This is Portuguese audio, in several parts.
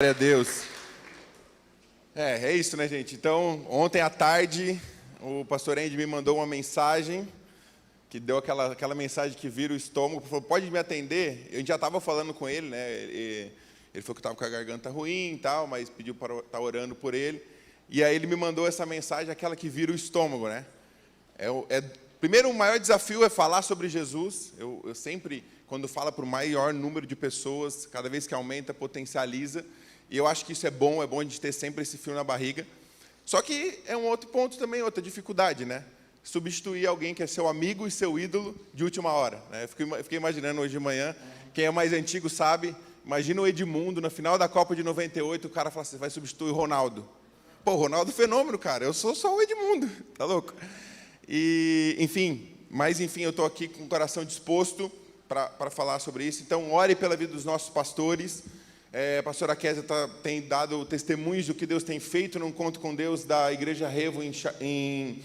Glória a Deus. É isso, né, gente? Então, ontem à tarde, o pastor Andy me mandou uma mensagem, que deu aquela mensagem que vira o estômago, falou, pode me atender? Eu já estava falando com ele, né? Ele falou que estava com a garganta ruim e tal, mas pediu para estar orando por ele. E aí ele me mandou essa mensagem, aquela que vira o estômago, né? Primeiro, o maior desafio é falar sobre Jesus. Eu sempre, quando falo para o maior número de pessoas, cada vez que aumenta, potencializa. E eu acho que isso é bom a gente ter sempre esse frio na barriga. Só que é um outro ponto também, outra dificuldade, né? Substituir alguém que é seu amigo e seu ídolo de última hora. Né? Eu fiquei imaginando hoje de manhã, quem é mais antigo sabe, imagina o Edmundo, na final da Copa de 98, o cara fala assim, vai substituir o Ronaldo. Pô, o Ronaldo é fenômeno, cara, eu sou só o Edmundo, tá louco? E, enfim, eu estou aqui com o coração disposto para falar sobre isso. Então, ore pela vida dos nossos pastores. A pastora Kézia tem dado testemunhos do que Deus tem feito no Encontro com Deus da Igreja Revo em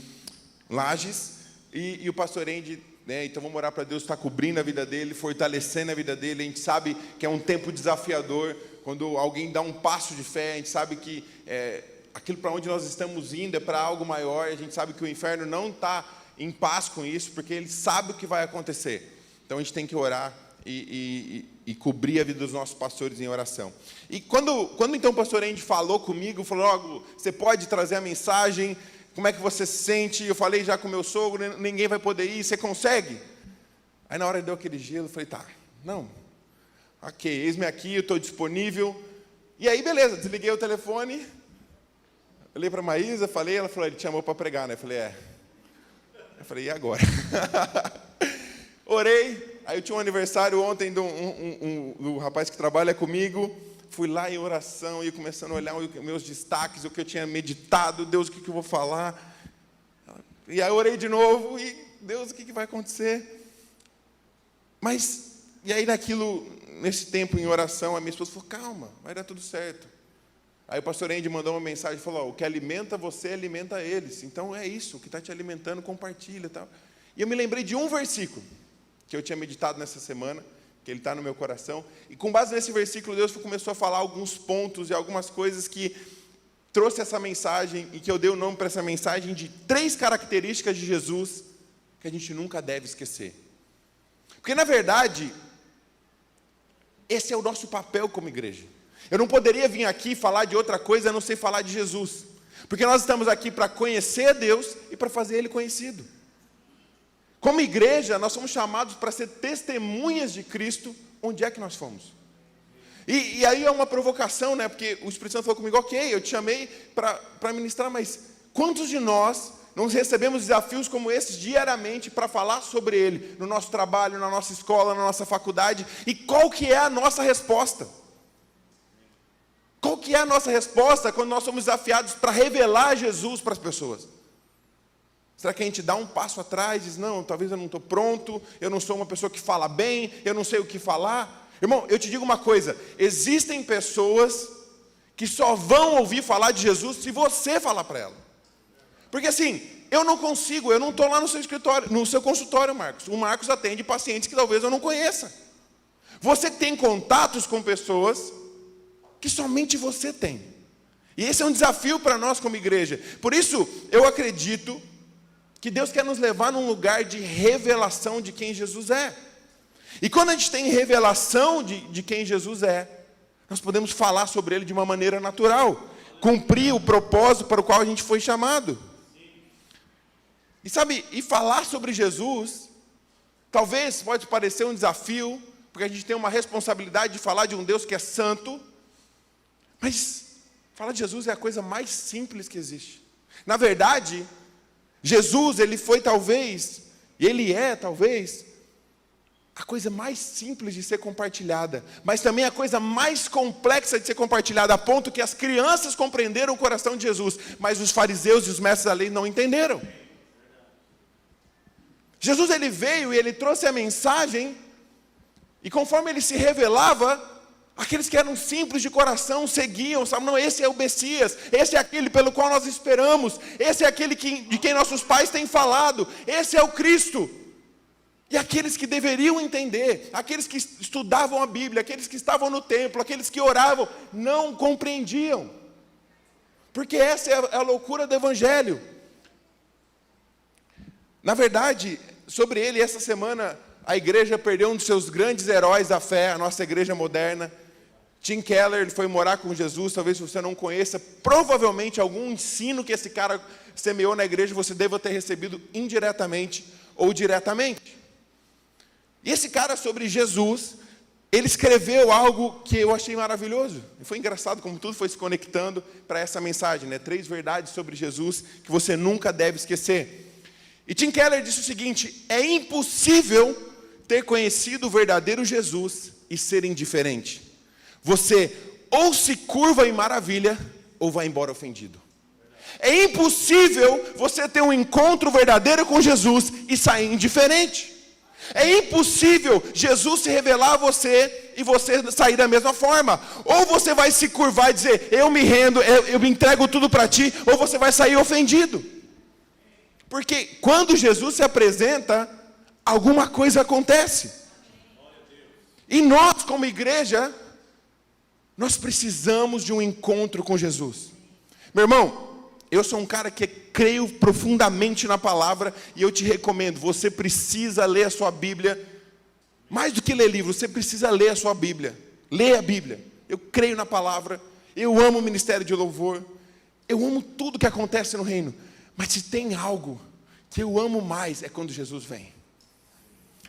Lages. E o pastor Andy, né, então vamos orar para Deus estar cobrindo a vida dele, fortalecendo a vida dele. A gente sabe que é um tempo desafiador, quando alguém dá um passo de fé, a gente sabe que aquilo para onde nós estamos indo é para algo maior, a gente sabe que o inferno não está em paz com isso, porque ele sabe o que vai acontecer. Então a gente tem que orar e cobrir a vida dos nossos pastores em oração. E quando então o pastor Andy falou comigo, falou, logo, você pode trazer a mensagem, como é que você se sente? Eu falei já com meu sogro, ninguém vai poder ir, você consegue? Aí na hora deu aquele gelo, eu falei, tá, não, ok, eis-me aqui, eu estou disponível. E aí, beleza, desliguei o telefone, olhei para a Maísa, falei, ela falou, ele te chamou para pregar, né? Eu falei, e agora? Orei, aí eu tinha um aniversário ontem do rapaz que trabalha comigo, fui lá em oração, e começando a olhar os meus destaques, o que eu tinha meditado, Deus, o que eu vou falar? E aí eu orei de novo, e Deus, o que vai acontecer? E aí nesse tempo em oração, a minha esposa falou, calma, vai dar tudo certo. Aí o pastor Andy mandou uma mensagem e falou, o que alimenta você, alimenta eles. Então é isso, o que está te alimentando, compartilha. Tal. E eu me lembrei de um versículo, que eu tinha meditado nessa semana, que ele está no meu coração, e com base nesse versículo, Deus começou a falar alguns pontos e algumas coisas que trouxe essa mensagem, e que eu dei o nome para essa mensagem de 3 características de Jesus, que a gente nunca deve esquecer. Porque, na verdade, esse é o nosso papel como igreja. Eu não poderia vir aqui falar de outra coisa a não ser falar de Jesus, porque nós estamos aqui para conhecer a Deus e para fazer Ele conhecido. Como igreja, nós somos chamados para ser testemunhas de Cristo, onde é que nós fomos. E aí é uma provocação, né? Porque o Espírito Santo falou comigo, ok, eu te chamei para ministrar, mas quantos de nós não recebemos desafios como esses diariamente para falar sobre Ele, no nosso trabalho, na nossa escola, na nossa faculdade, e qual que é a nossa resposta? Qual que é a nossa resposta quando nós somos desafiados para revelar Jesus para as pessoas? Será que a gente dá um passo atrás e diz, não, talvez eu não estou pronto, eu não sou uma pessoa que fala bem, eu não sei o que falar? Irmão, eu te digo uma coisa, existem pessoas que só vão ouvir falar de Jesus se você falar para ela. Porque assim, eu não estou lá no seu escritório, no seu consultório, Marcos. O Marcos atende pacientes que talvez eu não conheça. Você tem contatos com pessoas que somente você tem. E esse é um desafio para nós como igreja. Por isso, eu acredito que Deus quer nos levar num lugar de revelação de quem Jesus é. E quando a gente tem revelação de quem Jesus é, nós podemos falar sobre Ele de uma maneira natural, cumprir o propósito para o qual a gente foi chamado. E sabe, falar sobre Jesus, talvez pode parecer um desafio, porque a gente tem uma responsabilidade de falar de um Deus que é santo, mas falar de Jesus é a coisa mais simples que existe. Na verdade, Jesus, Ele foi talvez, e Ele é talvez, a coisa mais simples de ser compartilhada, mas também a coisa mais complexa de ser compartilhada, a ponto que as crianças compreenderam o coração de Jesus, mas os fariseus e os mestres da lei não entenderam. Jesus, Ele veio e Ele trouxe a mensagem, e conforme Ele se revelava, aqueles que eram simples de coração seguiam, sabe? Não, esse é o Messias, esse é aquele pelo qual nós esperamos, esse é aquele de quem nossos pais têm falado, esse é o Cristo. E aqueles que deveriam entender, aqueles que estudavam a Bíblia, aqueles que estavam no templo, aqueles que oravam, não compreendiam. Porque essa é a loucura do Evangelho. Na verdade, sobre ele, essa semana, a igreja perdeu um dos seus grandes heróis da fé, a nossa igreja moderna. Tim Keller, ele foi morar com Jesus, talvez você não conheça, provavelmente algum ensino que esse cara semeou na igreja, você deva ter recebido indiretamente ou diretamente. E esse cara, sobre Jesus, ele escreveu algo que eu achei maravilhoso. E foi engraçado como tudo foi se conectando para essa mensagem, né? 3 verdades sobre Jesus que você nunca deve esquecer. E Tim Keller disse o seguinte: é impossível ter conhecido o verdadeiro Jesus e ser indiferente. Você ou se curva em maravilha, ou vai embora ofendido. É impossível você ter um encontro verdadeiro com Jesus e sair indiferente. É impossível Jesus se revelar a você e você sair da mesma forma. Ou você vai se curvar e dizer, eu me rendo, eu me entrego tudo para ti, ou você vai sair ofendido. Porque quando Jesus se apresenta, alguma coisa acontece. E nós, como igreja, nós precisamos de um encontro com Jesus. Meu irmão, eu sou um cara que creio profundamente na palavra, e eu te recomendo, você precisa ler a sua Bíblia, mais do que ler livro, você precisa ler a sua Bíblia. Lê a Bíblia. Eu creio na palavra, eu amo o ministério de louvor, eu amo tudo que acontece no reino. Mas se tem algo que eu amo mais, é quando Jesus vem.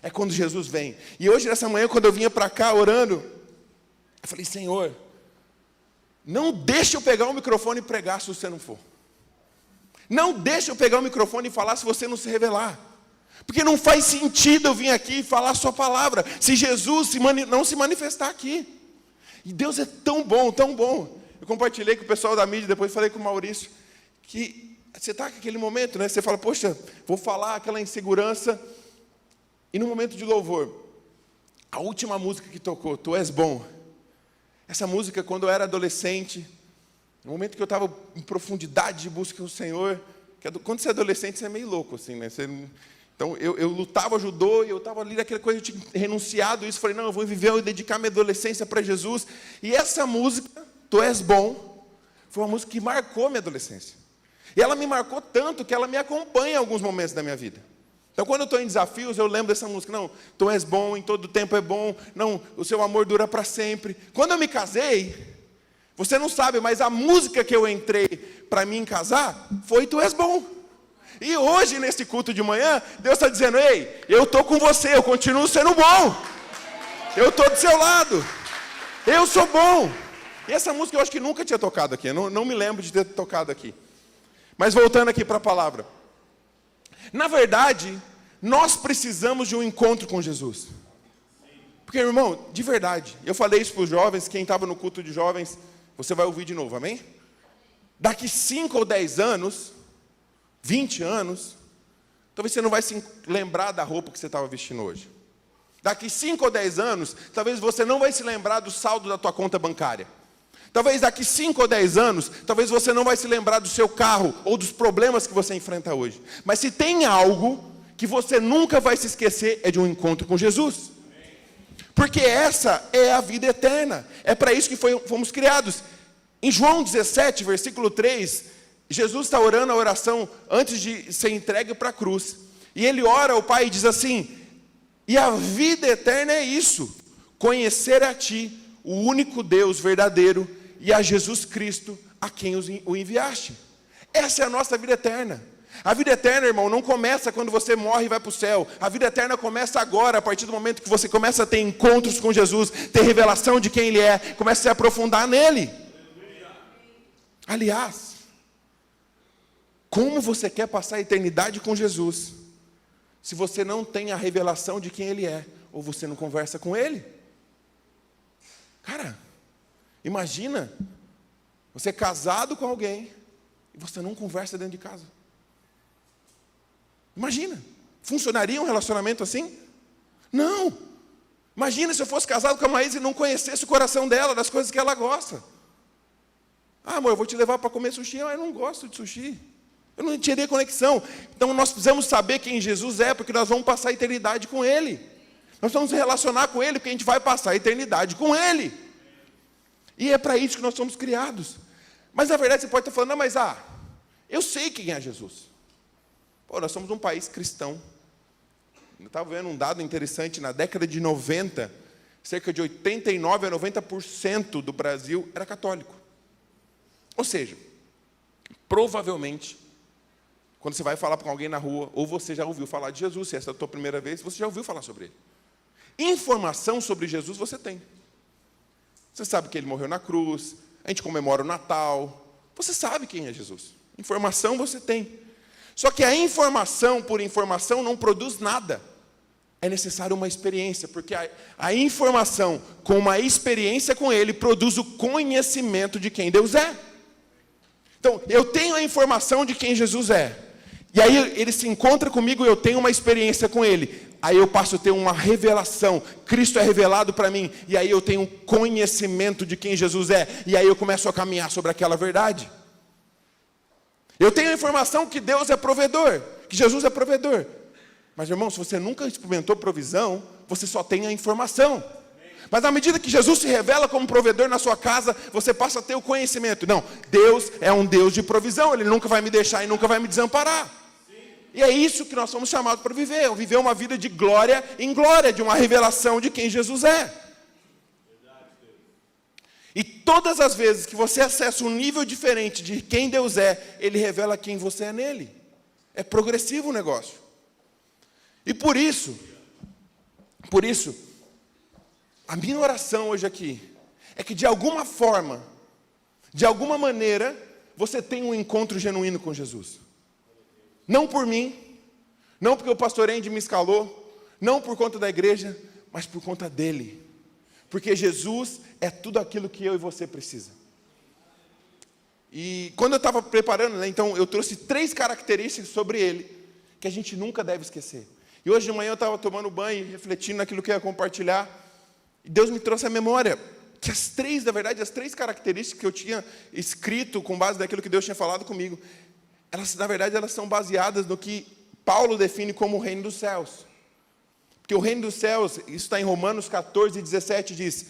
É quando Jesus vem. E hoje, nessa manhã, quando eu vinha para cá orando, eu falei, Senhor, não deixa eu pegar o microfone e pregar se você não for. Não deixa eu pegar o microfone e falar se você não se revelar. Porque não faz sentido eu vir aqui e falar a sua palavra, se Jesus não se manifestar aqui. E Deus é tão bom, tão bom. Eu compartilhei com o pessoal da mídia, depois falei com o Maurício, que você está com aquele momento, né? Você fala, poxa, vou falar aquela insegurança. E no momento de louvor, a última música que tocou, Tu És Bom. Essa música, quando eu era adolescente, no momento que eu estava em profundidade de busca do Senhor, quando você é adolescente, você é meio louco, assim, né? Então, eu lutava judô, e eu estava ali naquela coisa, eu tinha renunciado isso, falei, não, eu vou viver, eu vou dedicar minha adolescência para Jesus. E essa música, Tu És Bom, foi uma música que marcou minha adolescência. E ela me marcou tanto que ela me acompanha em alguns momentos da minha vida. Então, quando eu estou em desafios, eu lembro dessa música. Não, Tu és bom, em todo tempo é bom. Não, o seu amor dura para sempre. Quando eu me casei, você não sabe, mas a música que eu entrei para mim casar foi Tu És Bom. E hoje, nesse culto de manhã, Deus está dizendo, ei, eu estou com você, eu continuo sendo bom. Eu estou do seu lado. Eu sou bom. E essa música eu acho que nunca tinha tocado aqui. Eu não me lembro de ter tocado aqui. Mas voltando aqui para a palavra. Na verdade, nós precisamos de um encontro com Jesus. Porque, irmão, de verdade, eu falei isso para os jovens, quem estava no culto de jovens, você vai ouvir de novo, amém? Daqui 5 ou 10 anos, 20 anos, talvez você não vai se lembrar da roupa que você estava vestindo hoje. Daqui 5 ou 10 anos, talvez você não vai se lembrar do saldo da tua conta bancária. Talvez daqui 5 ou 10 anos, talvez você não vai se lembrar do seu carro ou dos problemas que você enfrenta hoje. Mas se tem algo que você nunca vai se esquecer, é de um encontro com Jesus. Porque essa é a vida eterna. É para isso que fomos criados. Em João 17, versículo 3, Jesus está orando a oração antes de ser entregue para a cruz. E ele ora ao Pai e diz assim, e a vida eterna é isso, conhecer a Ti, o único Deus verdadeiro, e a Jesus Cristo, a quem o enviaste. Essa é a nossa vida eterna. A vida eterna, irmão, não começa quando você morre e vai para o céu. A vida eterna começa agora, a partir do momento que você começa a ter encontros com Jesus, ter revelação de quem Ele é, começa a se aprofundar nele. Aliás, como você quer passar a eternidade com Jesus, se você não tem a revelação de quem Ele é, ou você não conversa com Ele? Cara, imagina, você é casado com alguém, e você não conversa dentro de casa. Imagina, funcionaria um relacionamento assim? Não. Imagina se eu fosse casado com a Maísa e não conhecesse o coração dela, das coisas que ela gosta. Ah, amor, eu vou te levar para comer sushi. Ah, eu não gosto de sushi. Eu não teria conexão. Então nós precisamos saber quem Jesus é, porque nós vamos passar a eternidade com Ele. Nós vamos nos relacionar com Ele, porque a gente vai passar a eternidade com Ele. E é para isso que nós somos criados. Mas na verdade você pode estar falando, não, mas eu sei quem é Jesus. Pô, nós somos um país cristão. Eu estava vendo um dado interessante, na década de 90, cerca de 89% a 90% do Brasil era católico. Ou seja, provavelmente, quando você vai falar com alguém na rua, ou você já ouviu falar de Jesus, se essa é a tua primeira vez, você já ouviu falar sobre Ele. Informação sobre Jesus você tem. Você sabe que Ele morreu na cruz, a gente comemora o Natal, você sabe quem é Jesus. Informação você tem. Só que a informação por informação não produz nada. É necessário uma experiência, porque a informação com uma experiência com Ele produz o conhecimento de quem Deus é. Então, eu tenho a informação de quem Jesus é. E aí Ele se encontra comigo e eu tenho uma experiência com Ele. Aí eu passo a ter uma revelação. Cristo é revelado para mim. E aí eu tenho conhecimento de quem Jesus é. E aí eu começo a caminhar sobre aquela verdade. Eu tenho a informação que Deus é provedor, que Jesus é provedor. Mas, irmão, se você nunca experimentou provisão, você só tem a informação. Mas na medida que Jesus se revela como provedor na sua casa, você passa a ter o conhecimento. Não, Deus é um Deus de provisão, Ele nunca vai me deixar e nunca vai me desamparar. E é isso que nós somos chamados para viver, viver uma vida de glória em glória, de uma revelação de quem Jesus é. E todas as vezes que você acessa um nível diferente de quem Deus é, Ele revela quem você é nele. É progressivo o negócio. E por isso, a minha oração hoje aqui é que de alguma forma, de alguma maneira, você tenha um encontro genuíno com Jesus. Não por mim, não porque o pastor Andy me escalou, não por conta da igreja, mas por conta dele. Porque Jesus é tudo aquilo que eu e você precisa. E quando eu estava preparando, então eu trouxe 3 características sobre ele, que a gente nunca deve esquecer. E hoje de manhã eu estava tomando banho, refletindo naquilo que eu ia compartilhar, e Deus me trouxe à memória que as 3 características que eu tinha escrito com base naquilo que Deus tinha falado comigo, elas, na verdade, elas são baseadas no que Paulo define como o reino dos céus. Porque o reino dos céus, isso está em Romanos 14, 17, diz: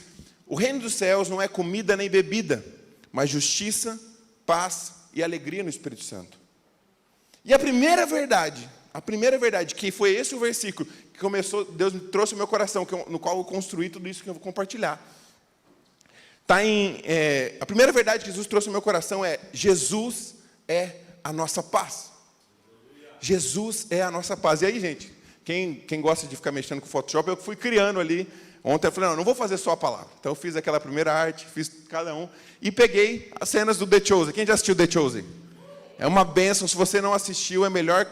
o reino dos céus não é comida nem bebida, mas justiça, paz e alegria no Espírito Santo. E a primeira verdade, que foi esse o versículo que começou, Deus me trouxe ao meu coração, no qual eu construí tudo isso que eu vou compartilhar. A primeira verdade que Jesus trouxe ao meu coração é: Jesus é a nossa paz. Jesus é a nossa paz. E aí, gente, quem gosta de ficar mexendo com Photoshop, eu fui criando ali. Ontem eu falei, não vou fazer só a palavra. Então eu fiz aquela primeira arte, fiz cada um, e peguei as cenas do The Chosen. Quem já assistiu The Chosen? É uma bênção. Se você não assistiu, é a melhor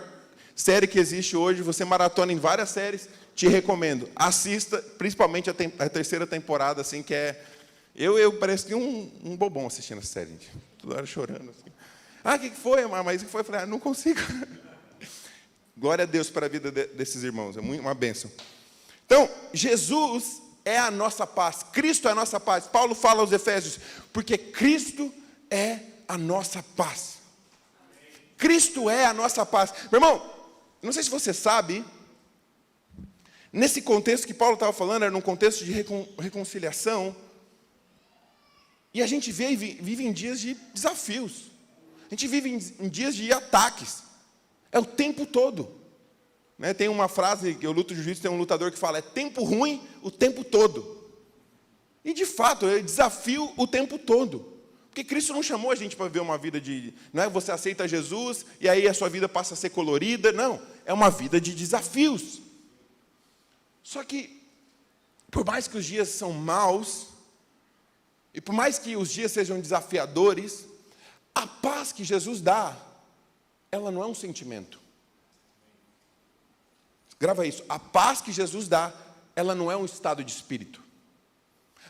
série que existe hoje. Você maratona em várias séries, te recomendo. Assista, principalmente a 3ª temporada, assim, que é... Eu pareço que um bobão assistindo essa série, gente. Toda hora chorando, assim. O que foi, mas o que foi? Eu falei, não consigo. Glória a Deus para a vida desses irmãos, é uma bênção. Então, Jesus é a nossa paz, Cristo é a nossa paz. Paulo fala aos Efésios, porque Cristo é a nossa paz. Cristo é a nossa paz. Meu irmão, não sei se você sabe, nesse contexto que Paulo estava falando, era num contexto de reconciliação, e a gente vive em dias de desafios. A gente vive em dias de ataques. É o tempo todo. Tem uma frase, que eu luto jiu-jitsu, tem um lutador que fala, é tempo ruim o tempo todo. E de fato, é desafio o tempo todo. Porque Cristo não chamou a gente para viver uma vida de... Não é você aceita Jesus e aí a sua vida passa a ser colorida. Não, é uma vida de desafios. Só que, por mais que os dias são maus, e por mais que os dias sejam desafiadores, a paz que Jesus dá, ela não é um sentimento. Grava isso. A paz que Jesus dá, ela não é um estado de espírito.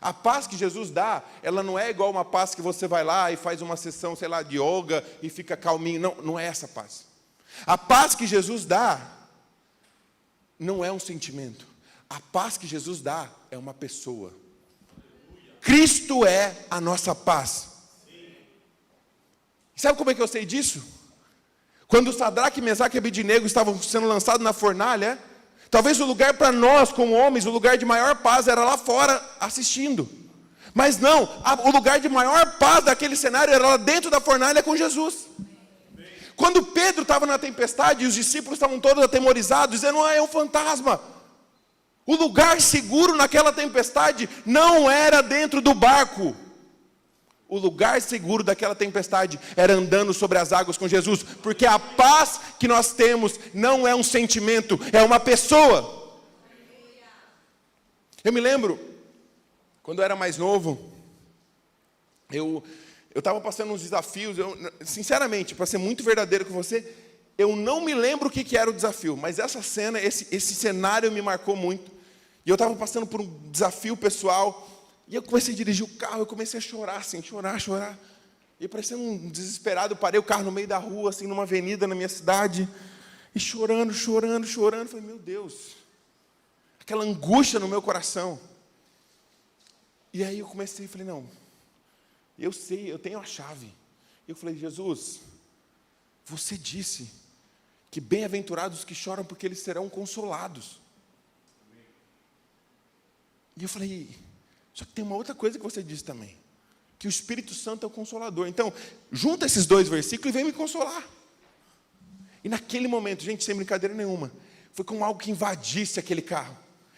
A paz que Jesus dá, ela não é igual uma paz que você vai lá e faz uma sessão, sei lá, de yoga e fica calminho. Não é essa paz. A paz que Jesus dá não é um sentimento. A paz que Jesus dá é uma pessoa. Cristo é a nossa paz. Sabe como é que eu sei disso? Quando Sadraque, Mesaque e Abednego estavam sendo lançados na fornalha, talvez o lugar para nós, como homens, o lugar de maior paz era lá fora, assistindo. Mas não, o lugar de maior paz daquele cenário era lá dentro da fornalha com Jesus. Quando Pedro estava na tempestade e os discípulos estavam todos atemorizados, dizendo, é um fantasma. O lugar seguro naquela tempestade não era dentro do barco. O lugar seguro daquela tempestade era andando sobre as águas com Jesus. Porque a paz que nós temos não é um sentimento, é uma pessoa. Eu me lembro, quando eu era mais novo, eu estava passando uns desafios, sinceramente, para ser muito verdadeiro com você, eu não me lembro o que era o desafio, mas essa cena, esse cenário me marcou muito. E eu estava passando por um desafio pessoal, e eu comecei a dirigir o carro, eu comecei a chorar, assim, chorar. E parecendo um desesperado, eu parei o carro no meio da rua, assim, numa avenida na minha cidade, e chorando. Falei, meu Deus, aquela angústia no meu coração. E aí eu falei, não, eu sei, eu tenho a chave. Eu falei, Jesus, você disse que bem-aventurados os que choram, porque eles serão consolados. E eu falei, só que tem uma outra coisa que você disse também, que o Espírito Santo é o Consolador. Então, junta esses dois versículos e vem me consolar. E naquele momento, gente, sem brincadeira nenhuma, foi como algo que invadisse aquele carro.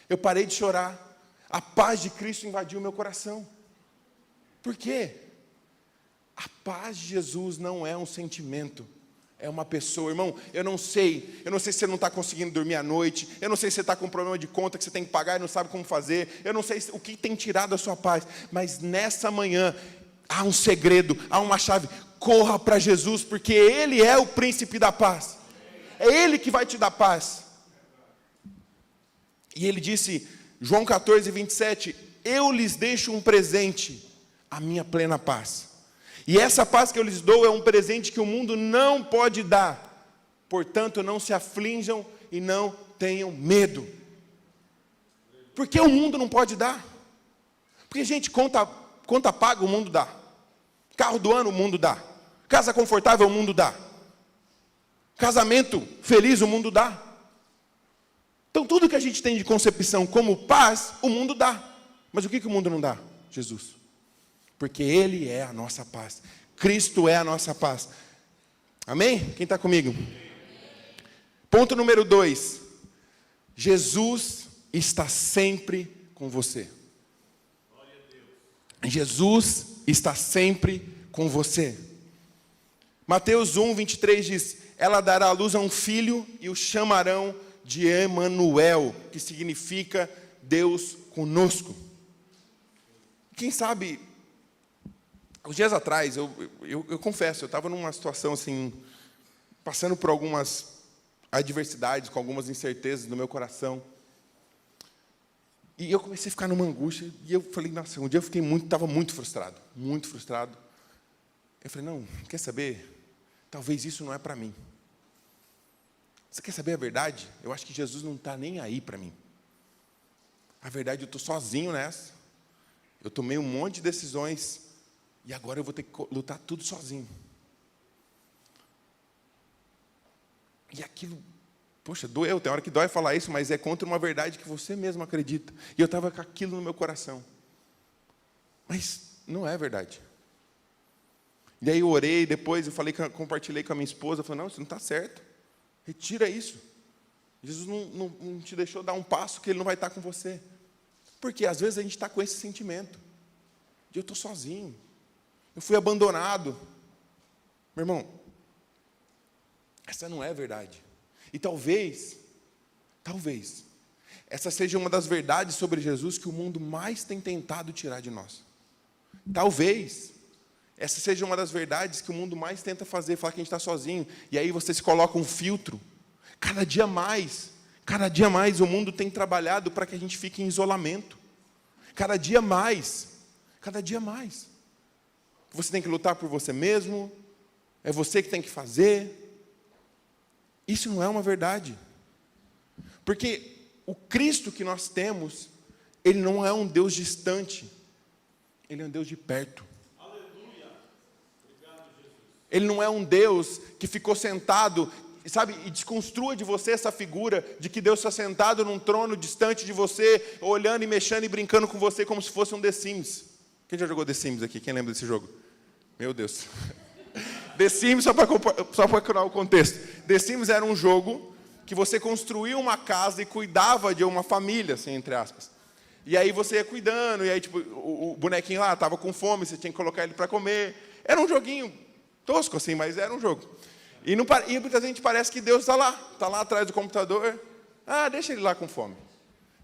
Eu parei de chorar, a paz de Cristo invadiu o meu coração. Por quê? A paz de Jesus não é um sentimento, é uma pessoa. Irmão, eu não sei se você não está conseguindo dormir à noite, eu não sei se você está com um problema de conta que você tem que pagar e não sabe como fazer, eu não sei o que tem tirado a sua paz, mas nessa manhã, há um segredo, há uma chave. Corra para Jesus, porque Ele é o príncipe da paz, é Ele que vai te dar paz. E Ele disse, João 14, 27, eu lhes deixo um presente, a minha plena paz. E essa paz que eu lhes dou é um presente que o mundo não pode dar. Portanto, não se aflinjam e não tenham medo. Por que o mundo não pode dar? Porque, gente, conta paga o mundo dá. Carro do ano o mundo dá. Casa confortável o mundo dá. Casamento feliz o mundo dá. Então, tudo que a gente tem de concepção como paz, o mundo dá. Mas o que o mundo não dá? Jesus. Porque Ele é a nossa paz. Cristo é a nossa paz. Amém? Quem está comigo? Ponto número 2. Jesus está sempre com você. Jesus está sempre com você. Mateus 1, 23 diz, ela dará à luz a um filho e o chamarão de Emanuel, que significa Deus conosco. Quem sabe, uns dias atrás, eu confesso, eu estava numa situação assim, passando por algumas adversidades, com algumas incertezas no meu coração. E eu comecei a ficar numa angústia, e eu falei, nossa, um dia eu estava muito frustrado. Eu falei, não, quer saber? Talvez isso não é para mim. Você quer saber a verdade? Eu acho que Jesus não está nem aí para mim. A verdade, eu estou sozinho nessa. Eu tomei um monte de decisões, e agora eu vou ter que lutar tudo sozinho. E aquilo, poxa, doeu, tem hora que dói falar isso, mas é contra uma verdade que você mesmo acredita. E eu estava com aquilo no meu coração. Mas não é verdade. E aí eu orei, depois eu compartilhei com a minha esposa, eu falei, não, isso não está certo. Retira isso. Jesus não te deixou dar um passo que Ele não vai estar com você. Porque às vezes a gente está com esse sentimento. De eu estou sozinho. Eu fui abandonado. Meu irmão, essa não é a verdade. E talvez, essa seja uma das verdades sobre Jesus que o mundo mais tem tentado tirar de nós. Talvez, essa seja uma das verdades que o mundo mais tenta fazer, falar que a gente está sozinho. E aí você se coloca um filtro. Cada dia mais o mundo tem trabalhado para que a gente fique em isolamento. Cada dia mais. Você tem que lutar por você mesmo, é você que tem que fazer. Isso não é uma verdade. Porque o Cristo que nós temos, Ele não é um Deus distante, Ele é um Deus de perto. Ele não é um Deus que ficou sentado, sabe, e desconstrua de você essa figura de que Deus está sentado num trono distante de você, olhando e mexendo e brincando com você como se fosse um The Sims. Quem já jogou The Sims aqui? Quem lembra desse jogo? Meu Deus. The Sims, só para criar o contexto. The Sims era um jogo que você construía uma casa e cuidava de uma família, assim, entre aspas. E aí você ia cuidando, e aí tipo, o bonequinho lá estava com fome, você tinha que colocar ele para comer. Era um joguinho tosco, assim, mas era um jogo. E muita gente parece que Deus está lá atrás do computador. Ah, deixa ele lá com fome.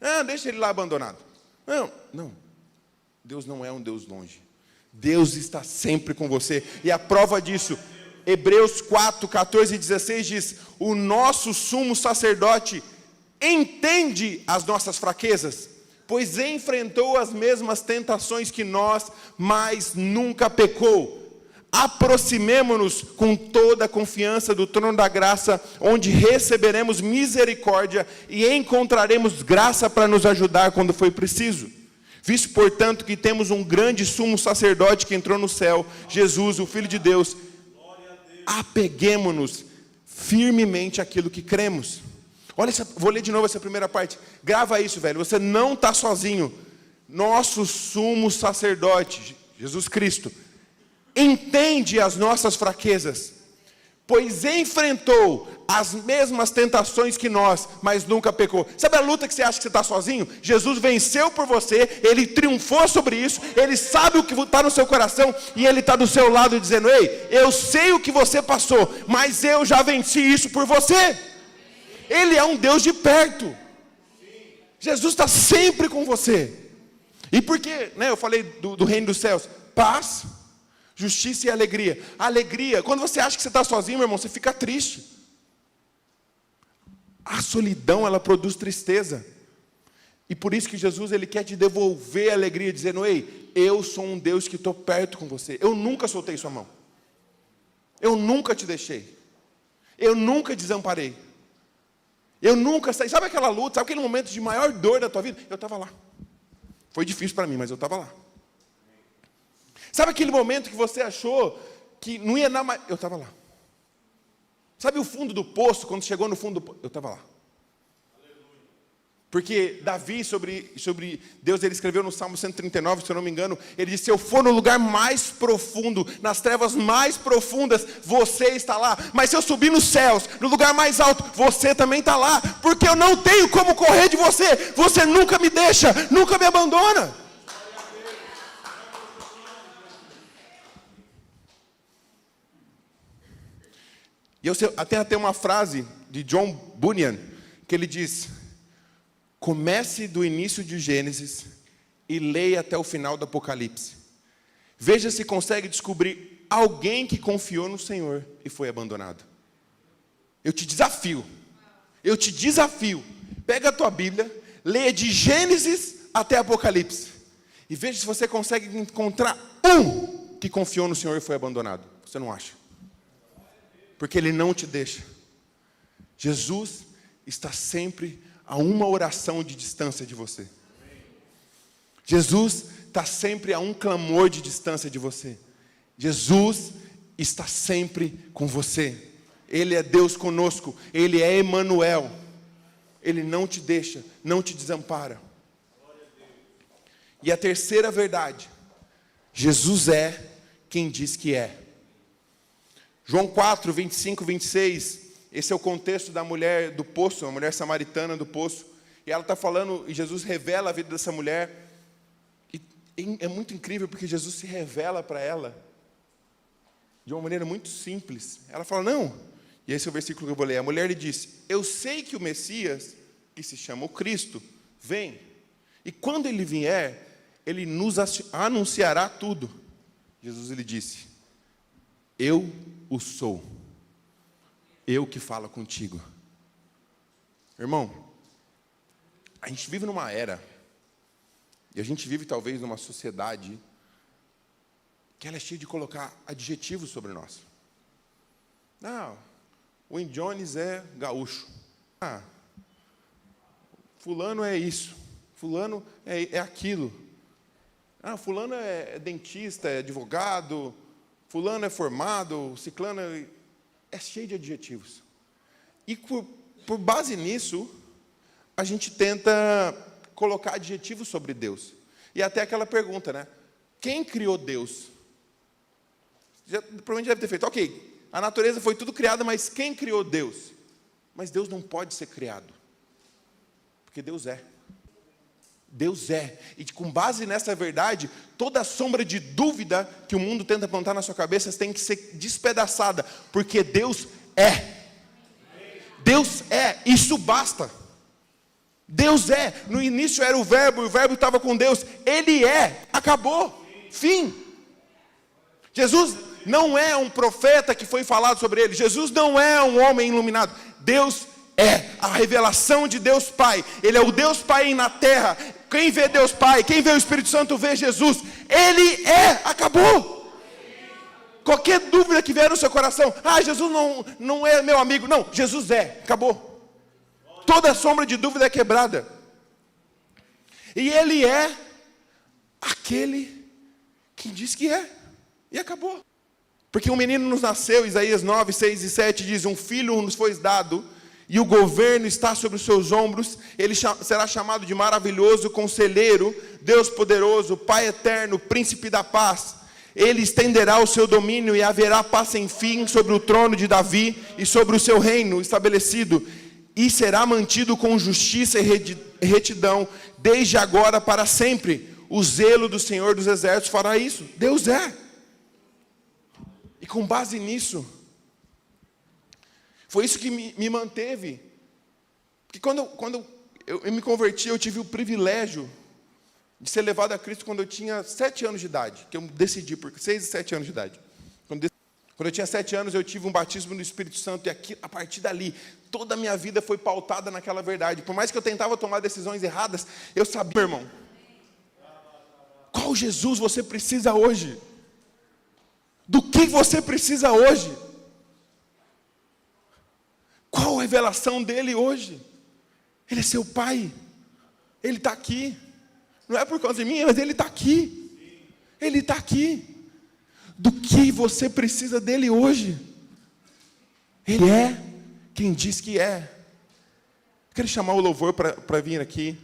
Ah, deixa ele lá abandonado. Não. Deus não é um Deus longe. Deus está sempre com você. E a prova disso, Hebreus 4, 14 e 16 diz: o nosso sumo sacerdote entende as nossas fraquezas, pois enfrentou as mesmas tentações que nós, mas nunca pecou. Aproximemo-nos com toda a confiança do trono da graça, onde receberemos misericórdia e encontraremos graça para nos ajudar quando for preciso. Visto, portanto, que temos um grande sumo sacerdote que entrou no céu, Jesus, o Filho de Deus, apeguemo-nos firmemente àquilo que cremos. Olha, vou ler de novo essa primeira parte. Grava isso, velho. Você não está sozinho. Nosso sumo sacerdote, Jesus Cristo, entende as nossas fraquezas, pois enfrentou as mesmas tentações que nós, mas nunca pecou. Sabe a luta que você acha que você está sozinho? Jesus venceu por você, Ele triunfou sobre isso, Ele sabe o que está no seu coração, e Ele está do seu lado dizendo: ei, eu sei o que você passou, mas eu já venci isso por você. Ele é um Deus de perto. Jesus está sempre com você. E por quê? Eu falei do reino dos céus. Paz, justiça e alegria. Alegria, quando você acha que você está sozinho, meu irmão, você fica triste. A solidão, ela produz tristeza. E por isso que Jesus, Ele quer te devolver a alegria, dizendo: ei, eu sou um Deus que estou perto com você. Eu nunca soltei sua mão. Eu nunca te deixei. Eu nunca desamparei. Eu nunca saí. Sabe aquela luta, sabe aquele momento de maior dor da tua vida? Eu estava lá. Foi difícil para mim, mas eu estava lá. Sabe aquele momento que você achou que não ia dar mais? Eu estava lá. Sabe o fundo do poço, quando chegou no fundo do poço? Eu estava lá. Porque Davi, sobre Deus, ele escreveu no Salmo 139, se eu não me engano, ele disse: se eu for no lugar mais profundo, nas trevas mais profundas, você está lá. Mas se eu subir nos céus, no lugar mais alto, você também está lá. Porque eu não tenho como correr de você. Você nunca me deixa, nunca me abandona. E eu até tem uma frase de John Bunyan, que ele diz: comece do início de Gênesis e leia até o final do Apocalipse. Veja se consegue descobrir alguém que confiou no Senhor e foi abandonado. Eu te desafio. Pega a tua Bíblia, leia de Gênesis até Apocalipse. E veja se você consegue encontrar um que confiou no Senhor e foi abandonado. Você não acha? Porque Ele não te deixa. Jesus está sempre a uma oração de distância de você. Jesus está sempre a um clamor de distância de você. Jesus está sempre com você. Ele é Deus conosco. Ele é Emanuel. Ele não te deixa, não te desampara. E a terceira verdade: Jesus é quem diz que é. João 4, 25, 26, esse é o contexto da mulher do poço, a mulher samaritana do poço, e ela está falando, e Jesus revela a vida dessa mulher, e é muito incrível, porque Jesus se revela para ela, de uma maneira muito simples. Ela fala: não, e esse é o versículo que eu vou ler. A mulher lhe disse: eu sei que o Messias, que se chama o Cristo, vem, e quando ele vier, ele nos anunciará tudo. Jesus lhe disse: eu o sou, eu que falo contigo. Irmão, a gente vive numa era, e a gente vive talvez numa sociedade, que ela é cheia de colocar adjetivos sobre nós. Não, o Wayne Jones é gaúcho. Fulano é isso, fulano é aquilo. Fulano é dentista, é advogado, fulano é formado, ciclano é cheio de adjetivos. E por base nisso, a gente tenta colocar adjetivos sobre Deus. E até aquela pergunta, né? Quem criou Deus? Provavelmente deve ter feito, ok, a natureza foi tudo criada, mas quem criou Deus? Mas Deus não pode ser criado, porque Deus é. Deus é. E com base nessa verdade, toda sombra de dúvida que o mundo tenta plantar na sua cabeça tem que ser despedaçada, porque Deus é. Deus é, isso basta. Deus é. No início era o verbo, e o verbo estava com Deus. Ele é, acabou, fim. Jesus não é um profeta que foi falado sobre ele. Jesus não é um homem iluminado. Deus é a revelação de Deus Pai. Ele é o Deus Pai na terra. Quem vê Deus Pai, quem vê o Espírito Santo vê Jesus. Ele é, acabou. Qualquer dúvida que vier no seu coração, Jesus não é meu amigo. Não, Jesus é, acabou. Toda sombra de dúvida é quebrada. E Ele é aquele que diz que é. E acabou. Porque um menino nos nasceu, Isaías 9, 6 e 7 diz, um filho nos foi dado, e o governo está sobre os seus ombros, ele será chamado de maravilhoso, conselheiro, Deus poderoso, Pai eterno, príncipe da paz. Ele estenderá o seu domínio e haverá paz sem fim sobre o trono de Davi e sobre o seu reino estabelecido, e será mantido com justiça e retidão, desde agora para sempre. O zelo do Senhor dos Exércitos fará isso. Deus é. E com base nisso, foi isso que me manteve. Porque quando eu me converti, eu tive o privilégio de ser levado a Cristo quando eu tinha 7 anos de idade. Que eu decidi, por 6 e 7 anos de idade. Quando eu tinha 7 anos, eu tive um batismo no Espírito Santo. E aqui, a partir dali, toda a minha vida foi pautada naquela verdade. Por mais que eu tentava tomar decisões erradas, eu sabia, meu irmão, qual Jesus você precisa hoje? Do que você precisa hoje? Qual a revelação dele hoje? Ele é seu pai. Ele está aqui. Não é por causa de mim, mas ele está aqui. Ele está aqui. Do que você precisa dele hoje? Ele é quem diz que é. Quero chamar o louvor para vir aqui.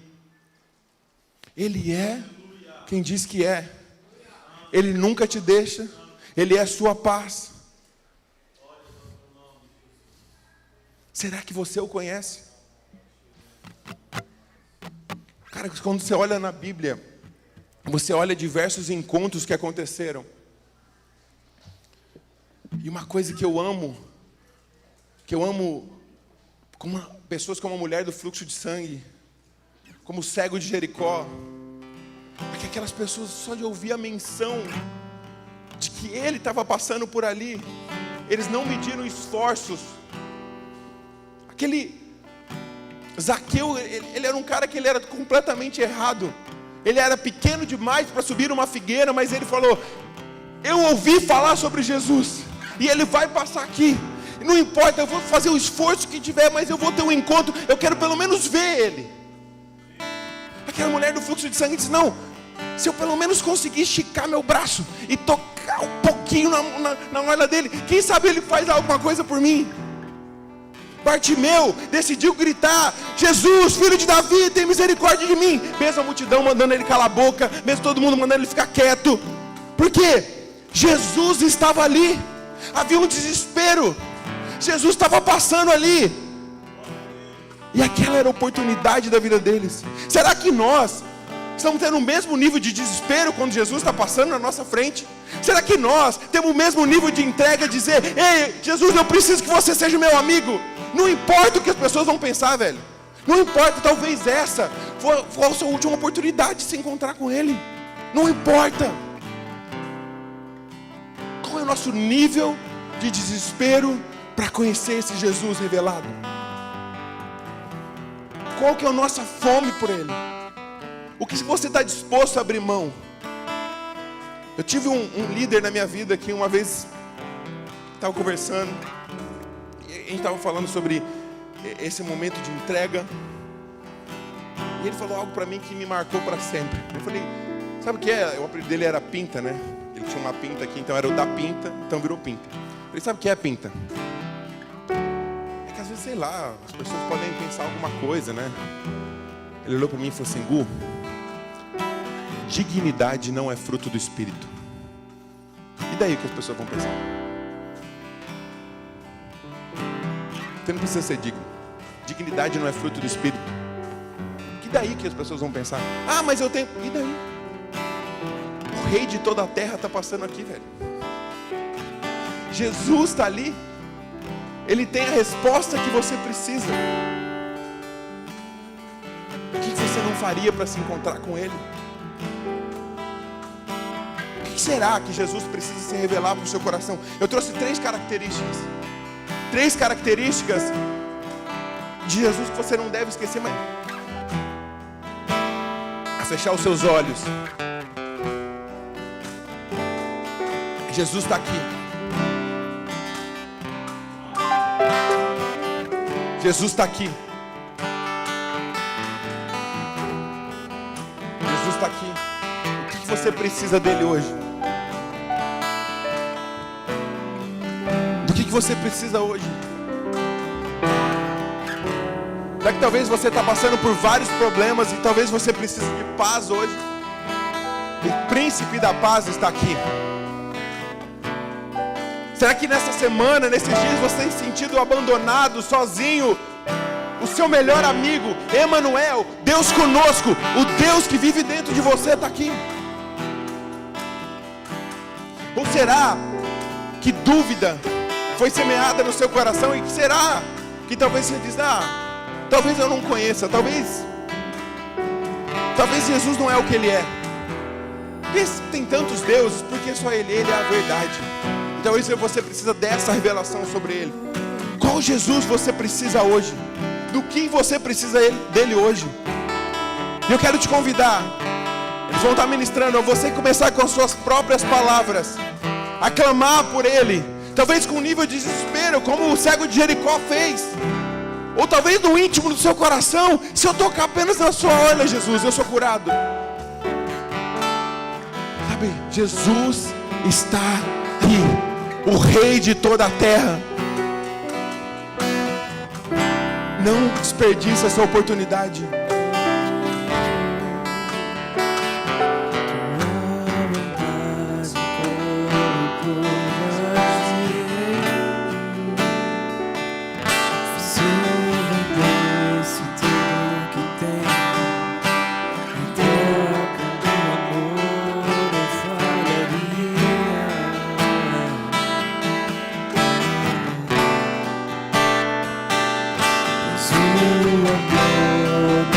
Ele é quem diz que é. Ele nunca te deixa. Ele é a sua paz. Será que você o conhece? Cara, quando você olha na Bíblia, você olha diversos encontros que aconteceram. E uma coisa que eu amo como pessoas como a mulher do fluxo de sangue, como o cego de Jericó, é que aquelas pessoas, só de ouvir a menção de que ele estava passando por ali, eles não mediram esforços. Aquele Zaqueu, ele era um cara que ele era completamente errado. Ele era pequeno demais para subir uma figueira, mas ele falou, eu ouvi falar sobre Jesus, e ele vai passar aqui. Não importa, eu vou fazer o esforço que tiver, mas eu vou ter um encontro, eu quero pelo menos ver ele. Aquela mulher do fluxo de sangue disse, não, se eu pelo menos conseguir esticar meu braço e tocar um pouquinho na orla dele, quem sabe ele faz alguma coisa por mim. Bartimeu decidiu gritar, Jesus, filho de Davi, tem misericórdia de mim. Mesmo a multidão mandando ele calar a boca, mesmo todo mundo mandando ele ficar quieto. Por quê? Jesus estava ali. Havia um desespero. Jesus estava passando ali. E aquela era a oportunidade da vida deles. Será que nós estamos tendo o mesmo nível de desespero quando Jesus está passando na nossa frente? Será que nós temos o mesmo nível de entrega, dizer, ei, Jesus, eu preciso que você seja meu amigo? Não importa o que as pessoas vão pensar, velho. Não importa, talvez essa foi a sua última oportunidade de se encontrar com Ele. Não importa. Qual é o nosso nível de desespero para conhecer esse Jesus revelado? Qual que é a nossa fome por Ele? O que você está disposto a abrir mão? Eu tive um líder na minha vida que uma vez estava conversando, e a gente estava falando sobre esse momento de entrega, e ele falou algo para mim que me marcou para sempre. Eu falei, sabe o que é? O apelido dele era Pinta, né? Ele tinha uma pinta aqui, então era o da pinta, então virou pinta. Ele sabe o que é pinta? É que às vezes, sei lá, as pessoas podem pensar alguma coisa, né? Ele olhou para mim e falou assim: Gu, dignidade não é fruto do Espírito. E daí o que as pessoas vão pensar? Você não precisa ser digno. Dignidade não é fruto do Espírito. E daí que as pessoas vão pensar? Ah, mas eu tenho... E daí? O rei de toda a terra está passando aqui, velho. Jesus está ali. Ele tem a resposta que você precisa. O que você não faria para se encontrar com Ele? O que será que Jesus precisa se revelar para o seu coração? Eu trouxe 3 características. 3 características de Jesus que você não deve esquecer, mas... A fechar os seus olhos. Jesus está aqui. Jesus está aqui. Jesus está aqui. O que você precisa dele hoje? Do que você precisa hoje? Será que talvez você está passando por vários problemas e talvez você precise de paz hoje? O príncipe da paz está aqui. Será que nessa semana, nesses dias, você tem se sentido abandonado, sozinho? O seu melhor amigo, Emanuel, Deus conosco, o Deus que vive dentro de você está aqui. Ou será que dúvida foi semeada no seu coração? E será que talvez você diz: talvez eu não conheça, talvez Jesus não é o que Ele é. Porque tem tantos deuses, porque só Ele é a verdade. Então isso você precisa dessa revelação sobre Ele. Qual Jesus você precisa hoje? Do que você precisa dele hoje? E eu quero te convidar. Eles vão estar ministrando a você começar com as suas próprias palavras a clamar por Ele. Talvez com um nível de desespero, como o cego de Jericó fez. Ou talvez no íntimo do seu coração: se eu tocar apenas na sua orla, Jesus, eu sou curado. Sabe, Jesus está aqui, o Rei de toda a terra. Não desperdice essa oportunidade. Sua glória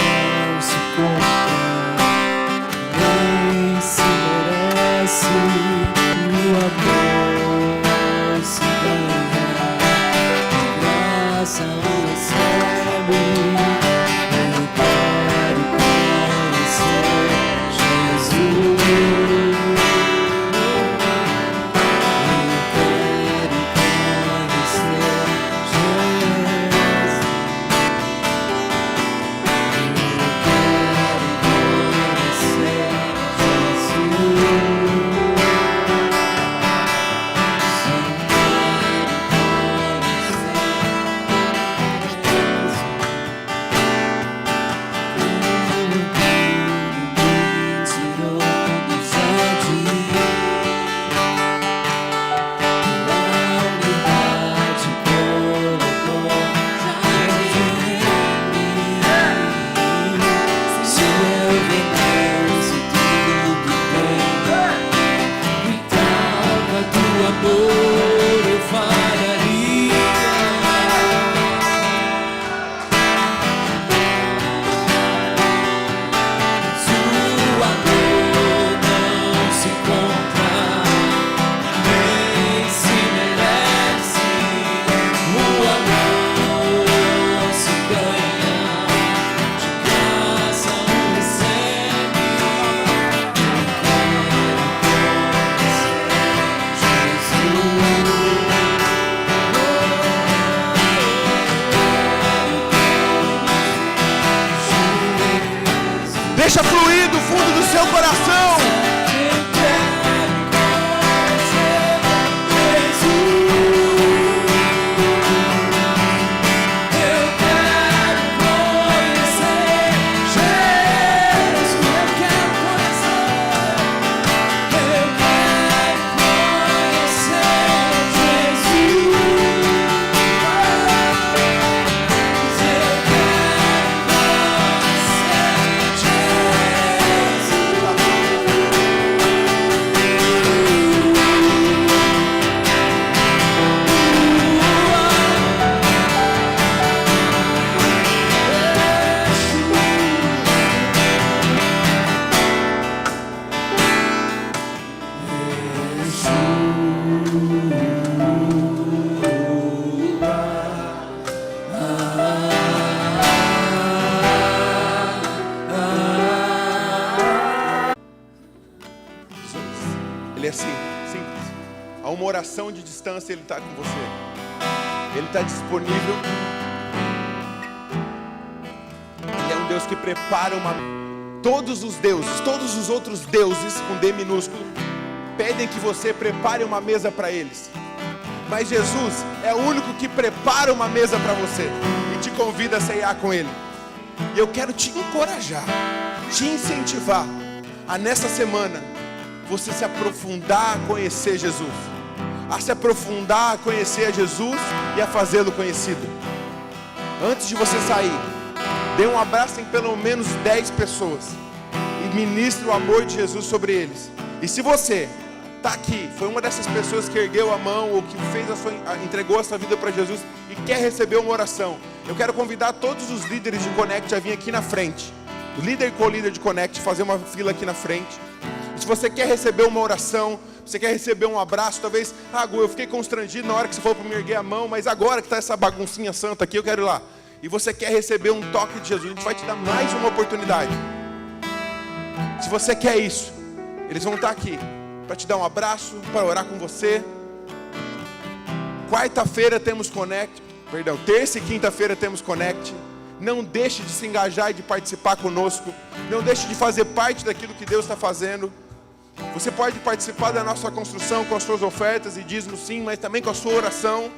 oração de distância, Ele está com você. Ele está disponível. Ele é um Deus que prepara todos os deuses, todos os outros deuses, com D minúsculo, pedem que você prepare uma mesa para eles. Mas Jesus é o único que prepara uma mesa para você e te convida a ceiar com Ele. E eu quero te encorajar, te incentivar a nessa semana você se aprofundar a conhecer Jesus, a se aprofundar a conhecer a Jesus e a fazê-lo conhecido. Antes de você sair, dê um abraço em pelo menos 10 pessoas e ministre o amor de Jesus sobre eles. E se você está aqui, foi uma dessas pessoas que ergueu a mão ou que entregou a sua vida para Jesus e quer receber uma oração, eu quero convidar todos os líderes de Connect a vir aqui na frente, o líder e co-líder de Connect, fazer uma fila aqui na frente. E se você quer receber uma oração, você quer receber um abraço, talvez, Gu, eu fiquei constrangido na hora que você falou para me erguer a mão, mas agora que está essa baguncinha santa aqui, eu quero ir lá. E você quer receber um toque de Jesus, a gente vai te dar mais uma oportunidade. Se você quer isso, eles vão estar aqui para te dar um abraço, para orar com você. Quarta-feira temos terça e quinta-feira temos Connect. Não deixe de se engajar e de participar conosco. Não deixe de fazer parte daquilo que Deus está fazendo. Você pode participar da nossa construção com as suas ofertas e dízimos, sim, mas também com a sua oração.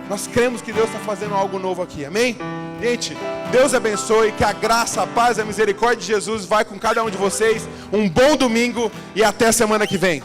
Nós cremos que Deus está fazendo algo novo aqui, amém? Gente, Deus abençoe, que a graça, a paz, a misericórdia de Jesus vai com cada um de vocês. Um bom domingo e até a semana que vem.